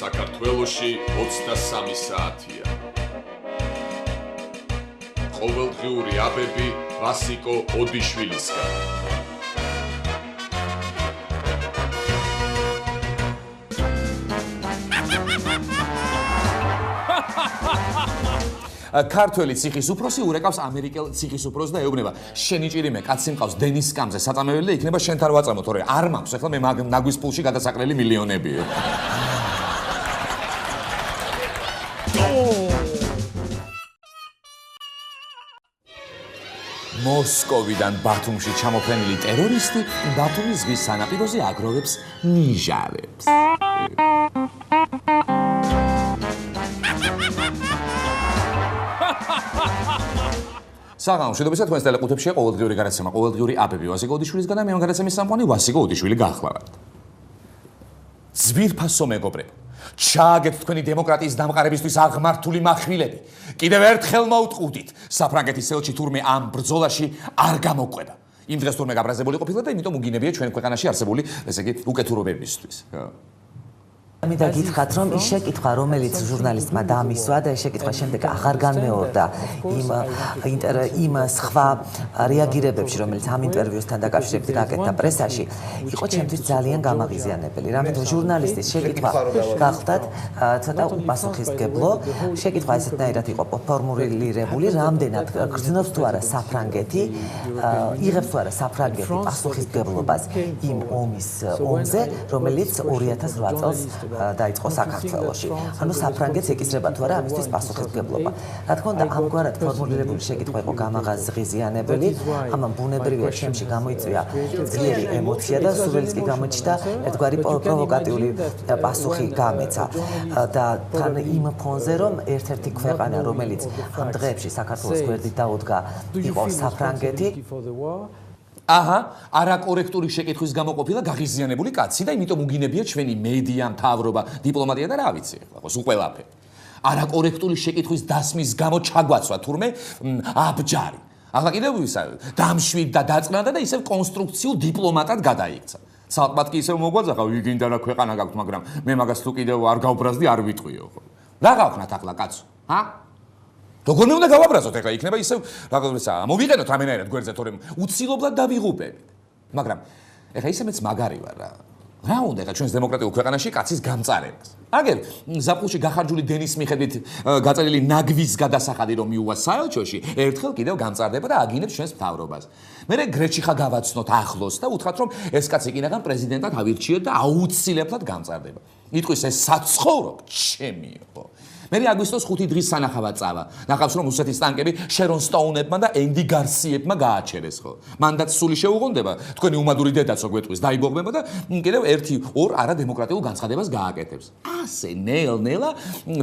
საქართველოში 23 საათია. ყოველდღიური აბები ვასიკო ოდიშვილისგან. ქართველი ციხის უფროსი ურეკავს ამერიკელ ციხის უფროსს და ეუბნება: შენი ჭირიმე კაცი მყავს დენის სკამზე საწამებელი და იქნება შენ თან ვაწამო, თორე არ მაქვს, ახლა მე ნაგვის პულში გადასაყრელი მილიონებია. მოსკოვიდან ბათუმში ჩამოფენილი ტერორისტი ბათუმის ზღვის სანაპიროზე აგროვებს ნიჟარებს. საღამო მშვიდობისა თქვენს ტელეყუთებშია ყოველდღიური გადაცემა ყოველდღიური აბები ვასიკო ოდიშვილისგან და მე ამ გადაცემის სამყარო ვასიკო ოდიშვილი გახლავართ. ძვირფასო მეგობრებო, ჩააგეთ თქვენი დემოკრატიის დამყარებისთვის აღმართული מחვილები. კიდევ ერთხელ მოუტყუდით, საფრანგეთის ელჩი თურმე ამ ბრძოლაში არ გამოყვება. იმ დღეს თურმე გაბრაზებული ყოფილა და იმიტომ უგინებია ჩვენ ქვეყანაში არსებული, ესე იგი, უკეთურობებისთვის. მინდა გითხრათ, რომ ის შეკითხვა, რომელიც ჟურნალისტმა დაამისვა და ეს შეკითხვა შემდეგ აღარ განმეორდა იმ სხვა რეაგირებებში, რომელიც ამ ინტერვიუსთან დაკავშირებით გაკეთდა პრესაში, იყო ჩემთვის ძალიან გამაღიზიანებელი. რამეთო ჟურნალისტის შეკითხვა გახლდათ ცოტა უპასუხისმგებლო, შეკითხვა ესეთნაირად იყო ფორმულირებული, რამდენად გრძნობს თუ არა საფრანგეთი, იღებს თუ არა საფრანგეთი პასუხისმგებლობას იმ ომზე, რომელიც 2008 წელს დაიწყო საქართველოში. ანუ საფრანგეთს ეკისრება თუ არა ამისთვის პასუხისმგებლობა. რა თქმა უნდა, ამგვარად ფორმულირებული შეკითხვა იყო გამაღაზღიზიანებელი, ამან ბუნებრივია ჩემში გამოიწვია ძლიერი ემოცია და სულელიც კი გამოჩნდა ერთგვარი პროვოკატიული პასუხი გამეცა. და თან იმ ფონზე, რომ ერთ-ერთი ქვეყანა, რომელიც ამ დღეებში საქართველოს გვერდით დაუდგა, იყო საფრანგეთი. აჰა, არაკორექტული შეკითხვის გამო ყოფილა გაღიზიანებული კაცი და იმიტომ უგინებია ჩვენი მედია, მთავრობა, დიპლომატია და რა ვიცი, ახლა სულ ყველაფერი. არაკორექტული შეკითხვის დასმის გამო ჩაგვაცვა თურმე აბჯარი. ახლა კიდევ ისა დამშვიდ და დაწყნადა და ისევ კონსტრუქციულ დიპლომატად გადაიქცა. ცალკმად კი ისევ მოგვაძახა, ვიგინდა რა ქვეყანა გაქვთ, მაგრამ მე მაგას თუ კიდევ არ გავბრაზდი, არ ვიტყვიო ხო. რა გავხნათ ახლა კაცო? ჰა? როგორ მე უნდა გავაბრაზოთ ახლა იქნება ისევ რაღაცა მოვიყენოთ რამენაირად გვერდზე თორემ უცილობლად დავიღუპებით მაგრამ ახლა ისე მეც მაგარი ვარ რა უნდა ახლა ჩვენს დემოკრატიულ ქვეყანაში კაცის გამწარებას აგერ ზაფხულში გახარჯული დენის მიხედვით გაწელილი ნაგვის გადასახადი რომ მიუვა საელჩოში ერთხელ კიდევ გამწარდება და აგინებს ჩვენს მთავრობას მე გრეჩი ხა გავაცნოთ ახლოს და უთხრათ რომ ეს კაცი კინაგან პრეზიდენტად ავირჩიოთ და აუცილებლად გამწარდება იტყვის ეს საცხოვრო ჩემიო მე აგვისტოს 5 დღის სანახავად წავა. ნახავს რომ რუსეთის ტანკები შერონ სტოუნებმა და ენდი გარსიებმა გააჩერეს ხო. მანდაც სული შეუღონდება. თქვენი უმადური დედაცო გვეტყვის დაიბოღმება და კიდევ 1-2 არადემოკრატიულ განცხადებას გააკეთებს. ასე ნელ-ნელა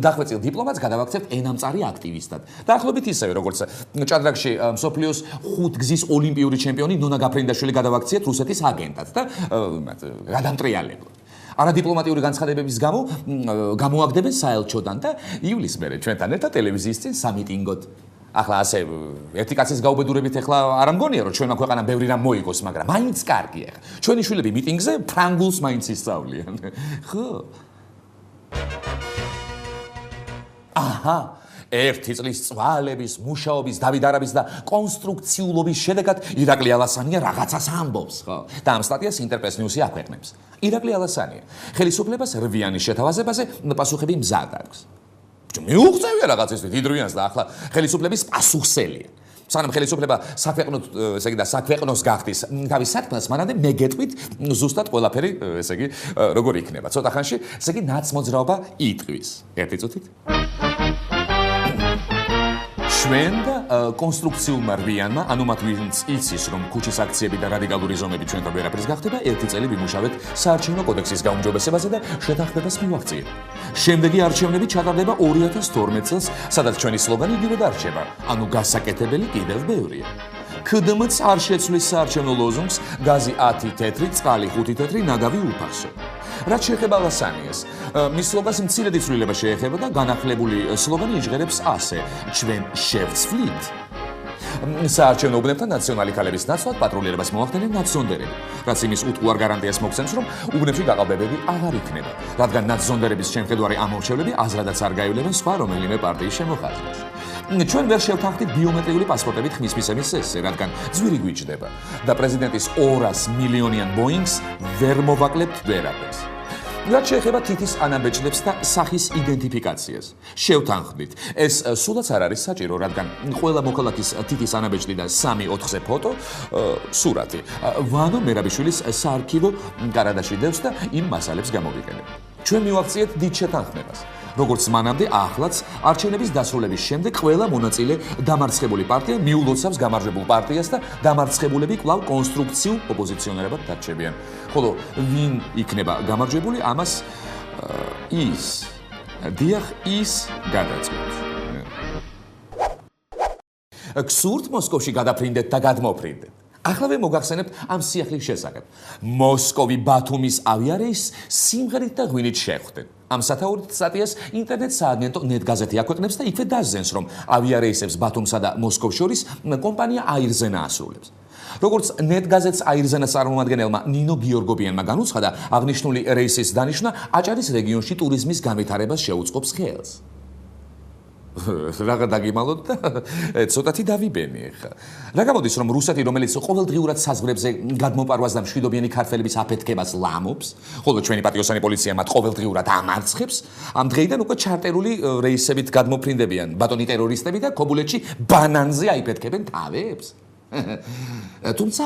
დახვეწილ დიპლომატს გადავაქცევთ ენამწარი აქტივისტად. დაახლოებით ისევე როგორც ჭადრაკში მსოფლიოს 5 გზის ოლიმპიური ჩემპიონი ნონა გაფრინდაშვილი გადავაქციეთ რუსეთის აგენტად და გადამტრიალებლად. არადიპლომატიური განცხადებების გამო გამოაგდებენ საელჩოდან და ივლისს მერე ჩვენთან ერთად ტელევიზიის წინ სამიტინგოდ. ახლა ასე ერთი კაცის გაუბედურებით ახლა არ ამგონია რომ ჩვენმა ქვეყანამ ბევრი რამ მოიგოს, მაგრამ მაინც კარგია. ჩვენი შვილები მიტინგზე ფრანგულს მაინც ისწავლიან. ხო? აჰა ერთი წლის წვალების, მუშაობის, დავიდარების და კონსტრუქციულობის შედეგად ირაკლი ალასანია რაღაცას ამბობს, ხო? და ამ სტატიას ინტერპრეს ნიუსი აქვეყნებს. ირაკლი ალასანია ხელისუფლებას რვიანის შეთავაზებაზე პასუხები მზად აქვს. მიუღწევია რაღაცისთვის დიდრვიანს და ახლა ხელისუფლების პასუხსელია. სანამ ხელისუფლება საქვეყნოდ, ესე იგი და საქვეყნოს გახდის თავის საქმეს, მანამდე მე გეტყვით ზუსტად ყველაფერი, ესე იგი, როგორ იქნება. ცოტა ხანში, ესე იგი, ნაცმოძრაობა იტყვის. ერთი წუთით. ჩვენ და კონსტრუქციულმა რვიანმა, ანუ მათ ვინც იცის, რომ ქუჩის აქციები და რადიკალური ზომები ჩვენთან ვერაფერს გახდება, ერთი წელი ვიმუშავეთ საარჩევნო კოდექსის გაუმჯობესებაზე და შეთანხმებას მივაღწიეთ. შემდეგი არჩევნები ჩატარდება 2012 წელს, სადაც ჩვენი სლოგანი იგივე დარჩება, ანუ გასაკეთებელი კიდევ ბევრია. ქდმ-ც არ შეცვლის საარჩევნო ლოზუნგს გაზი 10 თეთრი, წყალი 5 თეთრი, ნაგავი უფასო. რაც შეეხება ალასანიას, მის სლოგანს მცირედი ცვლილება შეეხება და განახლებული სლოგანი იჟღერებს ასე: ჩვენ შევცვლით საარჩევნო უბნებთან ნაციონალური ქალების ნაცვლად პატრულირებას მოახდენენ ნაცზონდერები, რაც იმის უტყუარ გარანტიას მოგცემს, რომ უბნებში გაყალბებები აღარ იქნება, რადგან ნაცზონდერების შემხედვარი ამორჩევლები აზრადაც არ გაივლებენ სხვა რომელიმე პარტიის შემოხაზრებას. ჩვენ ვერ შევთანხმდით ბიომეტრიული პასპორტებით ხმის მისცემის წესზე, რადგან ძვირი გვიჭდება და პრეზიდენტის 200 მილიონიან ბოინგს ვერ მოვაკლებთ ვერაფერს. რაც შეეხება თითის ანაბეჭდებს და სახის იდენტიფიკაციას. შევთანხმდით, ეს სულაც არ არის საჭირო, რადგან ყველა მოქალაქის თითის ანაბეჭდი და 3-4-ზე ფოტო, სურათი, ვანო მერაბიშვილის საარქივო კარადაში დევს და იმ მასალებს გამოვიყენებ. ჩვენ მივაქციეთ დიდ შეთანხმებას. როგორც მანამდე, ახლაც არჩევნების დასრულების შემდეგ ყველა მონაწილე დამარცხებული პარტია მიულოცავს გამარჯვებულ პარტიას და დამარცხებულები კვლავ კონსტრუქციულ ოპოზიციონერებად დარჩებიან. ხოლო ვინ იქნება გამარჯვებული, ამას ის გადაწყვეტს. გსურთ მოსკოვში გადაფრინდეთ და გადმოფრინდეთ. ახლავე მოგახსენებთ ამ სიახლის შესახებ. მოსკოვი ბათუმის ავიარეისს სიმღერით და ღვინით შეხვდნენ. ამ სათაურით სტატიას ინტერნეტ სააგენტო ნეტგაზეთი აქვეყნებს და იქვე დასძენს, რომ ავიარეისებს ბათუმსა და მოსკოვს შორის კომპანია აირზენა ასრულებს. როგორც ნეტგაზეთს აირზენას წარმომადგენელმა ნინო გიორგობიანმა განუცხადა, აღნიშნული რეისის დანიშვნა აჭარის რეგიონში ტურიზმის განვითარებას შეუწყობს ხელს. რაღა დაგიმალოთ და ცოტათი დავიბენი ხა. რა გამოდის, რომ რუსეთი, რომელიც ყოველდღიურად საზღვრებზე გადმოპარვას და მშვიდობიანი ქართველების აფეთქებას ლამობს, ხოლო ჩვენი პატიოსანი პოლიცია მათ ყოველდღიურად ამარცხებს, ამ დღეიდან უკვე ჩარტერული რეისებით გადმოფრინდებიან ბატონი ტერორისტები და ქობულეთში ბანანზე აიფეთქებენ თავებს. თუმცა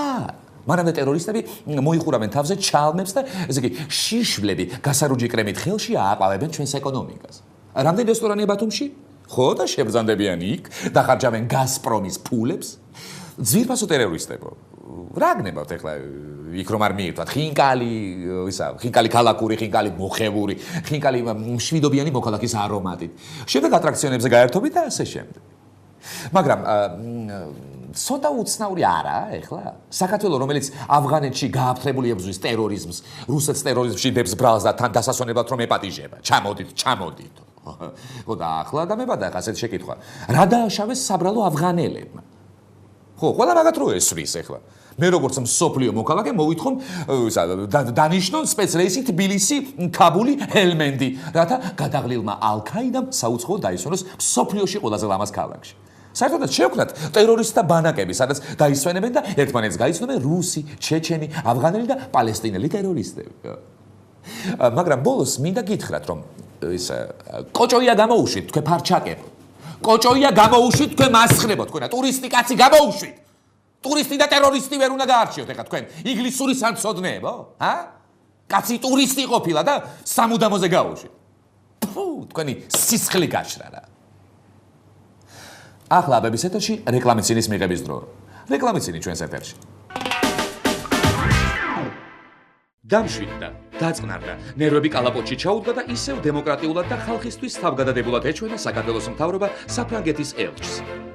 მანამდე ტერორისტები მოიხურავენ თავზე ჩალმებს და ესე იგი შიშვლები გასარუჯი კრემით ხელში ააყავებენ ჩვენს ეკონომიკას. რამდენი რესტორანია ბათუმში? ხო და შებრძანდებიან იქ, დახარჯავენ გაზპრომის ფულებს. ძვირფასო ტერორისტებო. რა გნებავთ ახლა იქ რომ არ მიირთვათ? ხინკალი ქალაქური, ხინკალი მოხევური, ხინკალი მშვიდობიანი მოქალაქის არომატით. შემდეგ ატრაქციონებზე გაერთობით და ასე შემდეგ. მაგრამ ცოტა უცნაური არაა ახლა? საქართველო, რომელიც ავღანეთში გააფთრებული ებრძვის ტერორიზმს, რუსეთს ტერორიზმში დებს ბრალს და თან დასასვენებლად რომ ეპატიჟება. ჩამოდით. ხო და ახლა დამებადა ასეთ შეკითხვა. რა დააშავეს საბრალო ავღანელებმა? ხო, ყველა მაგათ რო ესვრის ახლა. მე როგორც მსოფლიო მოქალაქე მოვითხოვ დანიშნონ სპეცრეისი თბილისი, ქაბული, ჰელმენდი, რათა გადაღლილმა ალ-ქაიდამ საუცხოო დაისვენოს მსოფლიოში ყველაზე ლამაზ ქალაქში. საერთოდაც შევქმნათ ტერორისტთა ბანაკები, სადაც დაისვენებენ და ერთმანეთს გაიცნობენ რუსი, ჩეჩენი, ავღანელი და პალესტინელი ტერორისტები. მაგრამ ბოლოს მინდა გითხრათ, რომ კოჭოია გამოუშვით თქვენ ფარჩაკებო. კოჭოია გამოუშვით თქვენ მასხრებო, თქვენა ტურისტი კაცი გამოუშვით. ტურისტი და ტერორისტი ვერ უნდა გაარჩიოთ ეხლა თქვენ ინგლისური სამწოდნეებო? კაცი ტურისტი ყოფილა და სამუდამოზე გაუშვით. თქვენი სისხლი გაჩრა რა. ახლა აბების ეთერში რეკლამიცინის მიღების დრო. რეკლამიცინი ჩვენს ეთერში. დამშვიდდა, დაწყნარდა, ნერვები კალაპოტში ჩაუდგა და ისევ დემოკრატიულად და ხალხისთვის თავგადადებულად ეჩვენა საქართველოს მთავრობა საფრანგეთის ელჩს.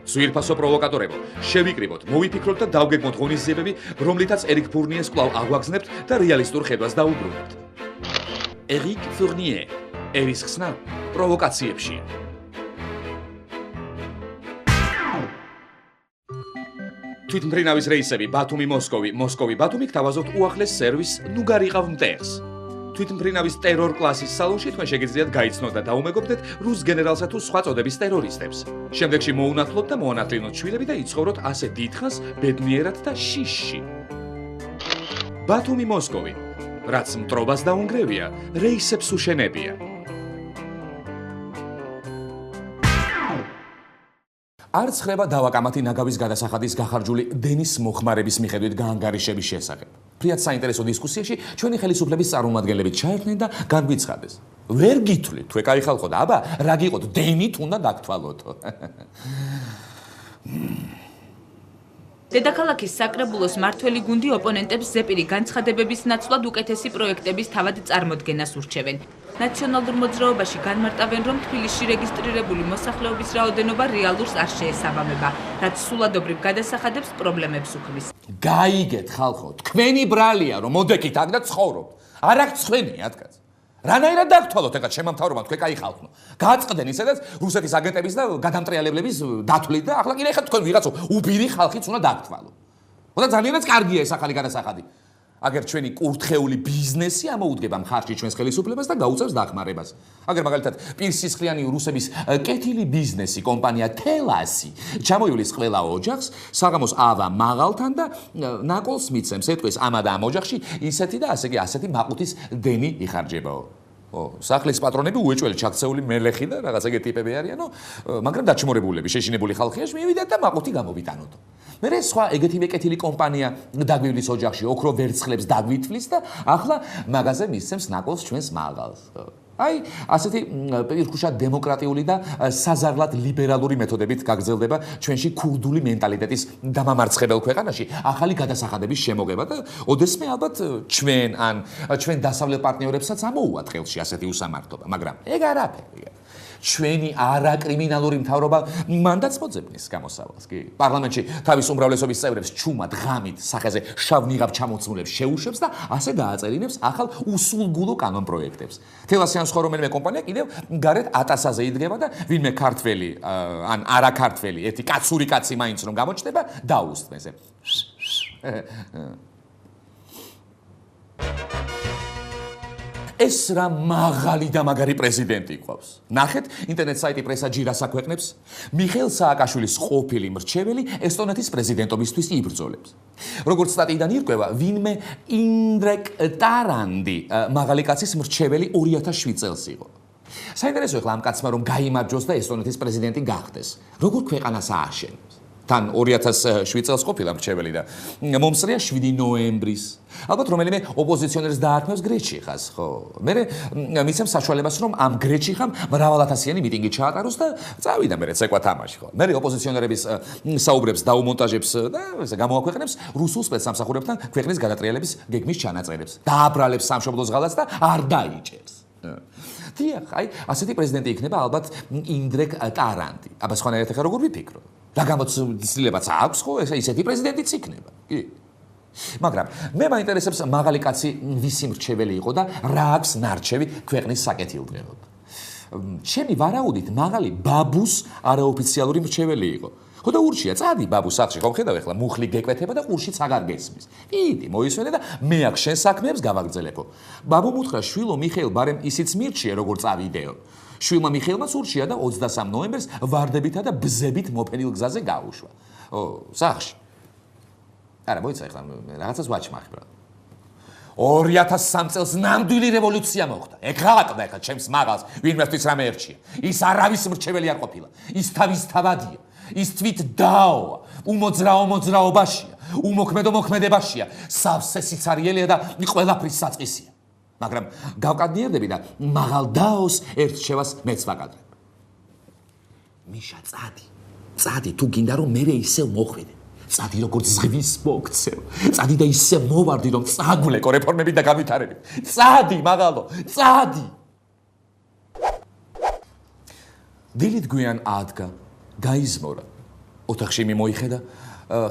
ძვირფასო პროვოკატორებო, შევიკრიბოთ, მოვიფიქროთ და დავგეგმოთ ღონისძიებები, რომლითაც ერიკ ფურნიეს კვლავ აგვაგზნებთ და რეალისტურ ხედვას დაუბრუნებთ. ერიკ ფურნიე, ერის ხსნა პროვოკაციებშია. თვითმფრინავის რეისები ბათუმი-მოსკოვი, მოსკოვი-ბათუმი გთავაზობთ უახლეს სერვისს ნუგარიყავ მტერს. თვითმფრინავის ტერორ კლასის სალონში თქვენ შეგიძლიათ გაიცნოთ და დაუმეგობრდეთ რუს გენერალსა თუ სხვა წოდების ტერორისტებს. შემდეგში მოუნათლოთ და მოანათლინოთ შვილები და იცხოვროთ ასე დიდხანს ბედნიერად და შიშში. ბათუმი-მოსკოვი, რაც მტრობას დაუნგრევია, რეისებს უშენებია. არც ხრება დავაკამათი ნაგავის გადასახადის გახარჯული დენის მოხმარების მიხედვით გაანგარიშების შესახებ. ფრიად საინტერესო დისკუსიაში ჩვენი ხელისუფლების წარმომადგენლები ჩაერთნენ და განგვიცხადეს. ვერ გითვლით, თუ ეკაი ხალხო და აბა, რა გიყოთ, დენით უნდა გაგთვალოთო. დედაქალაქის საკრებულოს მართველი გუნდი ოპონენტებს ზეპირი განცხადებების ნაცვლად უკეთესი პროექტების თავად წარმოდგენას ურჩევენ. ნაციონალურ მოძრაობაში განმარტავენ, რომ თბილისში რეგისტრირებული მოსახლეობის რაოდენობა რეალურს არ შეესაბამება, რაც სულადობრივ გადასახადებს პრობლემებს უქმნის. გაიგეთ ხალხო, თქვენი ბრალია რომ მოდეკით აქ და ცხოვრობთ. არ აქვს თქვენიათ კაც. რანაირად დაგთვალოთ ეხლა შემამთავრებამ თქვენ კაი ხალხო. გააწყდნენ ისედაც რუსეთის აგენტების და გადამტრიალებლების დათვლით და ახლა კიდე ეხლა თქვენ ვიღაცა უბირი ხალხიც უნდა დაგთვალო. ხოდა ძალიანაც კარგია ეს ახალი გადასახადი. აგერ ჩვენი კურთხეული ბიზნესი ამოუდგება მხარში ჩვენს ხელისუფლებას და გაუწევს დახმარებას. აგერ მაგალითად პირსისხლიანი რუსების კეთილი ბიზნესი კომპანია თელასი ჩამოივლის ყველა ოჯახს საღამოს ავა მაღალთან და ნაკოლს მიცემს ეთქვის ამა და ამ ოჯახში ისეთი და ასე კი ასეთი მაყუთის დენი იხარჯებაო. სახლის პატრონები უეჭველი ჩაქცეული მელეხი და რაღაც ეგეთი ტიპები არიანო, მაგრამ დაჩმორებულები, შეშინებული ხალხია, მივიდეთ და მაყუთი გამოვიტანოთ. მერე სხვა ეგეთივე კეთილი კომპანია დაგვივლის ოჯახში ოქრო ვერცხლებს დაგვითვლის და ახლა მაგაზე მისცემს ნაკოლს ჩვენს მაღალს. აი, ასეთი პირქუშად დემოკრატიული და საზარლად ლიბერალური მეთოდებით გაგრძელდება ჩვენში ქურდული მენტალიტეტის დამამარცხებელ ქვეყანაში ახალი გადასახადების შემოგება და ოდესმე ალბათ ჩვენ ან ჩვენ დასავლელ პარტნიორებსაც ამოუვათ ხელში ასეთი უსამართლობა, მაგრამ ეგ არაფერი. ჩვენი არაკრიმინალური მთავრობა მანდაც მოძებნის გამოსავალს, კი? პარლამენტში თავის უმრავლესობის წევრებს ჩუმად ღამით სახეზე შავ ნიღაბ ჩამოცმულებს შეუშვებს და ასე დააწერინებს ახალ უსულგულო კანონპროექტებს. თელასიან სხვა რომელიმე კომპანია კიდევ გარეთ 1000-ზე იდგება და ვინმე ქართველი ან არაქართველი ერთი კაცური კაცი მაინც რომ გამოჩნდება დაუსწრებს. ეს რა მაღალი და მაგარი პრეზიდენტი ყავს. ნახეთ, ინტერნეტ საიტი პრესა ჯირას აქვეყნებს, მიხეილ სააკაშვილის ყოფილი მრჩეველი ესტონეთის პრეზიდენტობისთვის იბრძოლებს. როგორც სტატიიდან ირკვევა, ვინმე ინდრეკ ტარანდი მაღალი კაცის მრჩეველი 2007 წელს იყო. საინტერესოა ახლა ამ კაცმა რომ გაიმარჯვოს და ესტონეთის პრეზიდენტი გახდეს. როგორ ქვეყანას ააშენებს? თან 2007 წელს ყოფილა მრჩეველი და მომსწრია 7 ნოემბრის. ალბათ რომელიმე ოპოზიციონერს დაარქმევს გრეჩიხას, ხო? მერე მისცემს საშუალებას რომ ამ გრეჩიხამ მრავალათასიანი მიტინგი ჩაატაროს და წავიდა მერე ცეკვა თამაში, ხო? მერე ოპოზიციონერების საუბრებს დაუმონტაჟებს და ესე გამოაქვეყნებს რუსულ სპეცსამსახურებთან ქვეყნის გადატრიალების გეგმის ჩანაწერებს. დააბრალებს სამშობლოს ღალატს და არ დაიჭერს. დიახ, აი, ასეთი პრეზიდენტი იქნება ალბათ ინდრეკ ტარანდი. აბა სხვანაირად ახლა როგორ ვიფიქრო? რა გამოცდილებაც აქვს, ხო? ესეთი პრეზიდენტიც იქნება. კი. მაგრამ მე მაინტერესებს მაღალი კაცი ვისი მრჩეველი იყო და რა აქვს ნარჩევი ქვეყნის საკეთილდღეოდ. ჩემი ვარაუდით მაღალი ბაბუს არაოფიციალური მრჩეველი იყო. ხო და ურჩია, წადი ბაბუს სახლში, ხო ხედავ ახლა მუხლი გეკვეთება და ყურშიც აღარ გესმის. იდი, მოისვენე და მე აქ შენ საქმეებს გავაგრძელებო. ბაბუმ უთხრა, შვილო მიხეილ, ბარემ ისიც მირჩია, როგორ წავიდეო. შვილმა მიხეილმაც ურჩია და 23 ნოემბერს ვარდებითა და ბზებით მოფენილ გზაზე გაუშვა. სახლში. არა, მოიცა ახლა რაღაცას ვაჩმახი ბრატ. 2003 წელს ნამდვილი რევოლუცია მოხდა. ეგ გააკდა ახლა ჩემს მაღალს, ვინმესთვის რამე ერჩია. ის არავის მრჩეველი არ ყოფილა. ის თავის თავადია. ის თვით დაოა, უმოძრაობაშია, უმოქმედო მოქმედებაშია, სავსე სიცარიელია და ყველაფრის საწყისია. მაგრამ გავკადნიერდები და მაღალ დაოს ერთ შევას მეც ვაკადრებ. მიშა, წადი, თუ გინდა რომ მე ისევ მოხვიდე. წადი როგორც ზღვის მოგცევ. წადი და ისე მოვარდი რომ წაგულეკო რეფორმები და განვითარებით. წადი, მაღალო, წადი. დილით გვიან ადგა, გაიზმორა. ოთახში მიმოიხედა,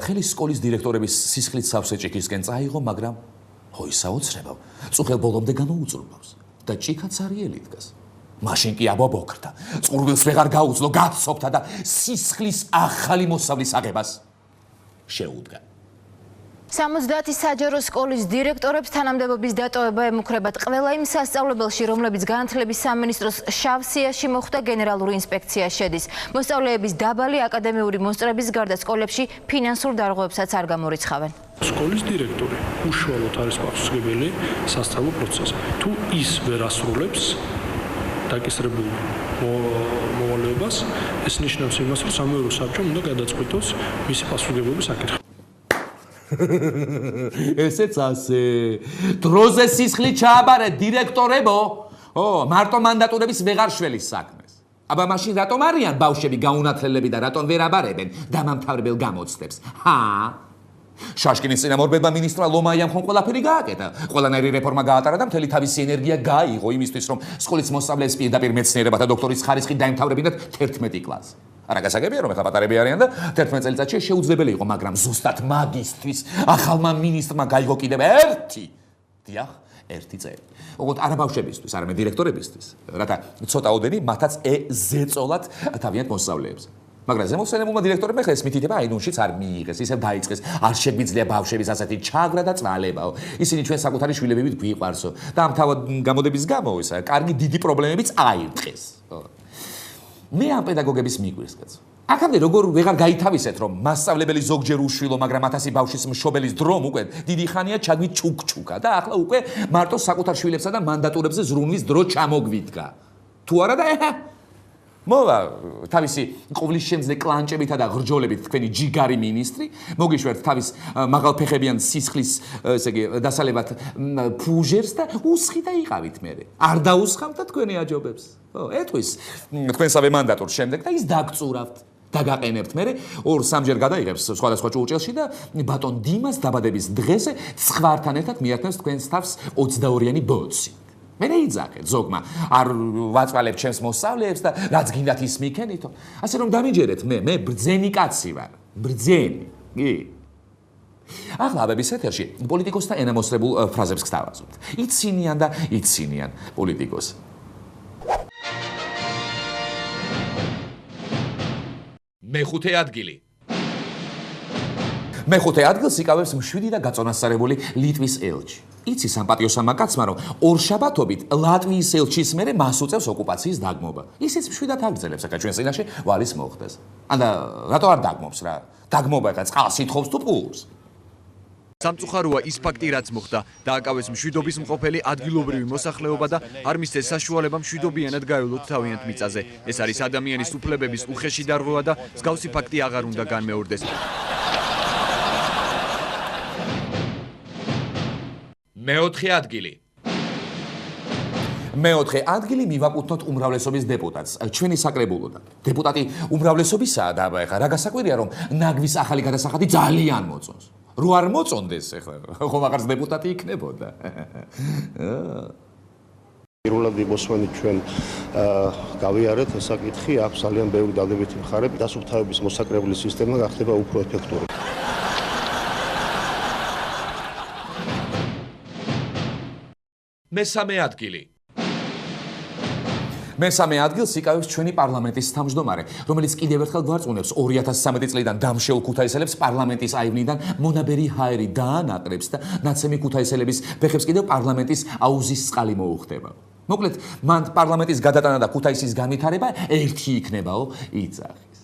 ხელი სკოლის დირექტორების სისხლით სავსე ჭიქისკენ წაიღო, მაგრამ ჰოისაოცრებავ, წუხელ ბოლომდე გამოუწურბავს და ჭიქაც არიელი დგას. მაშინ კი აბობოქრდა, წყურვილს ვეღარ გაუძლო, გაცოფთა და სისხლის ახალი მოსავლის აღებას შეუდგა. 70 საჯარო სკოლის დირექტორებს თანამდებობის დატოვება ემუქრებათ ყველა იმ სასწავლებელში, რომლებიც განათლების სამინისტროს შავ სიაში მოხვდა გენერალური ინსპექცია შედის. მოსწავლეების დაბალი აკადემიური მოსწრების გარდა სკოლებში ფინანსურ დარღვევებსაც არ გამორიცხავენ. სკოლის დირექტორი უშუალოდ არის პასუხისმგებელი სასწავლო პროცესზე. თუ ის ვერ ასრულებს დაკისრებულ მოვალეობას, ეს ნიშნავს იმას, რომ სამეურვეო საბჭომ უნდა გადაწყვიტოს მისი პასუხისმგებლობის საკითხი. ესეც ასე. დროზე სისხლი ჩააბარე დირექტორებო. მარტო მანდატურების ვეღარ შველის საქმეს. აბა მაშინ რატომ არიან ბავშვები გაუნათლელები და რატომ ვერ აბარებენ დამამთავრებელ გამოცდებს? შაშკინის წინამორბედმა მინისტრმა ლომაიამ ხომ ყველაფერი გააკეთა. ყველანაირი რეფორმა გაატარა და მთელი თავისი ენერგია გააიღო იმისთვის, რომ სკოლის მოსწავლეებს პირდაპირ მეცნიერებათა დოქტორის ხარისხი დაემთავრებინათ 11 კლასს. არა გასაგებია რომ ეხლა პატარები არიან და 11 წელიწადში შეუძლებელი იყო, მაგრამ ზუსტად მაგისტრის ახალმა მინისტრმა გაიგო კიდევ ერთი. დიახ, 1 წელი. ოღონდ არა ბავშვებისთვის, არამედ დირექტორებისთვის, რათა ცოტაოდენი მათაც ზეწოლათ თავიანთ მოსწავლეებზე. მაგრამ ზემოხსენებულმა დირექტორებმა ხეს მითითება აინუნშიც არ მიიღეს, ისევ დაიწყეს, არ შეგვიძლია ბავშვების ასეთი ჩაგვრა და წვალებაო. ისინი ჩვენ საკუთარი შვილებებით გვიყვარსო და ამ თავად გამოდების გამო ისა კარგი დიდი პრობლემებიც აირჩეს. მე ამ პედაგოგების მიგვირს კაცო. აქამდე როგორ ვეღარ გაითავისეთ რომ მასწავლებელი ზოგჯერ უშვილო, მაგრამ 1000 ბავშვის მშობელის დრომ უკვე დიდი ხანია ჩაგვიჩუქჩუკა და ახლა უკვე მარტო საკუთარ შვილებსა და მანდატურებზე ზრუნვის დრო ჩამოგვიდგა. თუ არა და მოვა თავისი ყოვლისშემძლე კლანჭებითა და ღრჯოლებით თქვენი ჯიგარი მინისტრი, მოგიშვერთ თავის მაღალფეხებიან სისხლის, ესე იგი, დასალებად ფუჟერს და უსხი და იყავით მე. არ დაუსხამთ თქვენი აჯობებს. ხო, ეთქვის თქვენსავე მანდატურს შემდეგ და ის დაგწურავთ. დაგაყენებთ მე 2-3ჯერ გადაიღებს სხვადასხვა ჭურჭელში და ბატონ დიმას დაბადების დღეზე ცხვართან ერთად მიართმევს თქვენს თავს 22-იანი ბოცი. მე იძახეთ ზოგმა არ ვაწვალებ ჩემს მოსწავლეებს და რაც გინდათ ის მიქენითო. ასე რომ დამიჯერეთ მე ბრძენი კაცი ვარ. ბრძენი. კი. ახლა აბების ეთერში პოლიტიკოსთა ენამოსრებულ ფრაზებს გთავაზობთ. იცინიან და იცინიან პოლიტიკოსი. მეხუთე ადგილი. მეხუთე ადგილს იკავებს მშვიდი და გაწონასწარებული ლიტვის ელჩი. იცი სამპატიოსამა კაცმა რომ ორშაბათობით ლატვიის ელჩის მერე მას უწევს ოკუპაციის დაგმობა. ისიც მშვიდად აგრძელებს ახლა ჩვენ წინაშე ვალის მოხდეს. ანდა რატო არ დაგმობს რა? დაგმობა ახლა წყალს ითხოვს თუ პულს? სამწუხაროა ის ფაქტი, რაც მოხდა, დააკავეს მშვიდობის მყოფელი ადგილობრივი მოსახლეობა და არ მისცეს საშუალება მშვიდობიანად გაევლოთ თავიანთ მიწაზე. ეს არის ადამიანის უფლებების უხეში დარღვევა და მსგავსი ფაქტი აღარ უნდა განმეორდეს. მეოთხე ადგილი. მეოთხე ადგილი მივაკუთვნოთ უმრავლესობის დეპუტატს, ჩვენი საკრებულოდან. დეპუტატი უმრავლესობისაა და ეხლა რა გასაკვირია რომ ნაგვის ახალი გადასახადი ძალიან მოწონს. რო არ მოწონდეს ეხლა ხომ აღარც დეპუტატი იქნებოდა. პირველად იმოსვენით ჩვენ გავიარეთ საკითხი, აქვს ძალიან ბევრი დადებითი მხარები, დასუფთავების მოსაკრებლის სისტემა გახდება უფრო ეფექტური. მესამე ადგილი. მესამე ადგილს იკავებს ჩვენი პარლამენტის თავმჯდომარე, რომელიც კიდევ ერთხელ გვარწმუნებს 2013 წლიდან დამშეულ ქუთაისელებს პარლამენტის აივნიდან მონაბერი ჰაერი დაანაყრებს და ნაცემი ქუთაისელების ფეხებს კიდევ პარლამენტის აუზის წყალი მოუხდება. მოკლედ, მან პარლამენტის გადატანა და ქუთაისის განვითარება ერთი იქნებაო იძახის.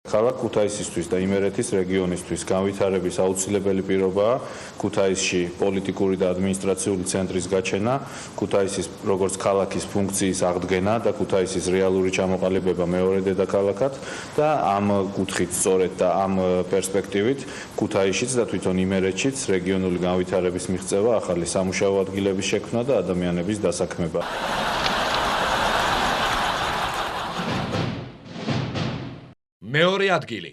ქალაქ ქუთაისისთვის და იმერეთის რეგიონისთვის განვითარების აუცილებელი პირობაა ქუთაისში პოლიტიკური და ადმინისტრაციული ცენტრის გაჩენა, ქუთაისის როგორც ქალაქის ფუნქციის აღდგენა და ქუთაისის რეალური ჩამოყალიბება მეორე დედაქალაქად და ამ კუთხით სწორედ და ამ პერსპექტივით ქუთაისშიც და თვითონ იმერეთშიც რეგიონული განვითარების მიღწევა, ახალი სამუშაო ადგილების შექმნა და ადამიანების დასაქმება. მეორე ადგილი.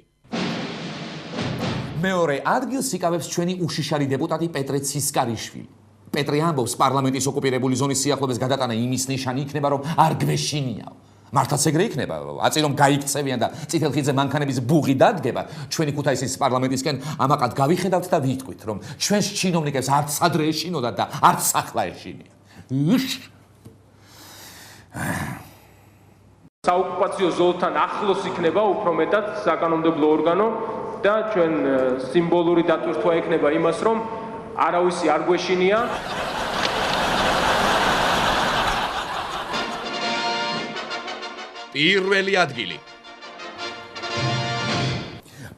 მეორე ადგილს იკავებს ჩვენი უშიშარი დეპუტატი პეტრე ცისკარიშვილი. პეტრე ამბობს, პარლამენტის ოკუპირებული ზონის სიახლოვეს გადატანა იმის ნიშანი იქნება, რომ არ გვეშინიაო. მართლაც ეგრე იქნება, აწი რომ გაიქცევიან და წითელხიდზე მანქანების ბუღი დადგება, ჩვენი ქუთაისის პარლამენტისკენ ამაყად გავიხედავთ და ვიტყვით, რომ ჩვენს ჩინოვნიკებს არც ადრე ეშინოდათ და არც ახლა ეშინია. საოკუპაციო ზოლთან ახლოს იქნება უფრო მეტად საკანონმდებლო ორგანო და ჩვენ სიმბოლური დატვირთვა ექნება იმას, რომ არავისი არ გვეშინია. პირველი ადგილი.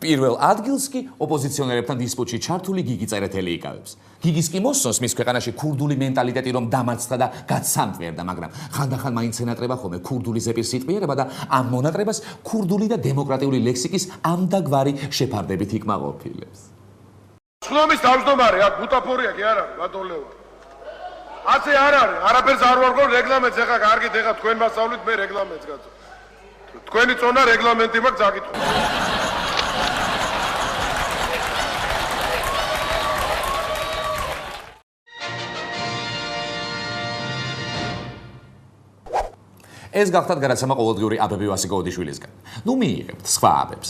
პირველ ადგილს კი ოპოზიციონერებთან დისპუტში ჩართული გიგი წერეთელი იკავებს. გიგის კი მოსწონს მის ქვეყანაში ქურდული მენტალიტეტი რომ დამარცხდა და გაცამტვერდა, მაგრამ ხანდახან მაინც ენატრება ხოლმე ქურდული ზეპირსიტყვიერება და ამ მონატრებას ქურდული და დემოკრატიული ლექსიკის ამდაგვარი შეფარდებით იკმაყოფილებს. ცნობის თავმჯდომარე აქ ბუტაფორია კი არ არის ბატონლეო. ასე არ არის, არაფერს არ ვარგო რეგლამენტს ეხა კარგით ეხა თქვენ მასწავლით მე რეგლამენტს გაწო. თქვენი წონა რეგლამენტი მაქვს გაკითხო. ეს გახდათ გადაცემა ყოველდღიური აბები ვასიკო ოდიშვილისგან. ნუ მიიღებთ სხვა აბებს.